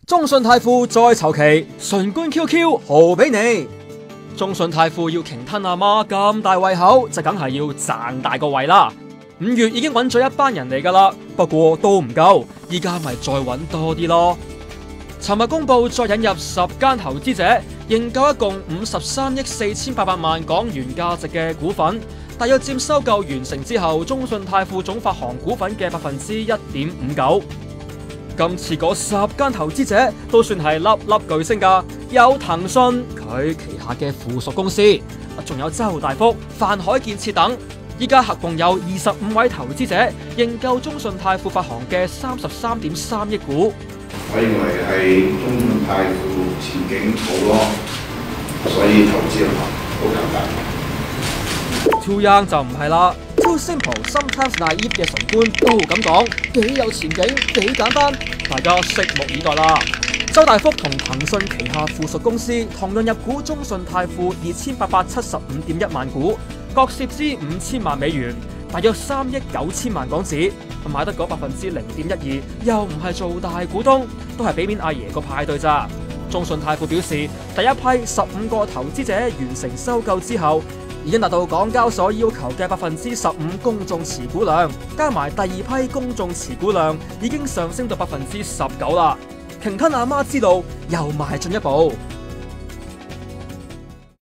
中信泰富再籌期，純官 QQ 豪俾你。中信泰富要鯨吞阿媽咁大胃口，就梗係要賺大個胃啦。5月已經揾咗一班人嚟噶啦，不過都唔夠，依家咪再揾多啲咯。尋日公布再引入10間投資者，認購一共53億4800萬港元價值嘅股份，大約佔收購完成之後中信泰富總發行股份嘅1.59%。今次嗰10間投資者都算係粒粒巨星㗎，有騰訊佢旗下嘅附屬公司，仲有周大福、泛海建設等。依家合共有25位投資者認購中信泰富發行嘅33.3億股。我認為係中信泰富前景好咯，所以投資好簡單。Too Young 就唔係啦。Too Simple Sometimes Naive 嘅神官都咁講，幾有前景，幾簡單，大家拭目以待啦。周大福同騰訊旗下附屬公司同樣入股中信泰富2875.1萬股，各涉資5000萬美元，大約3億9千萬港紙，買得嗰0.12%，又唔係做大股東，都係俾面阿爺個派對咋。中信泰富表示，第一批15個投資者完成收購之後，已經達到港交所要求嘅15%公眾持股量，加埋第二批公眾持股量已經上升到19%啦。鯨吞阿媽之路又邁進一步。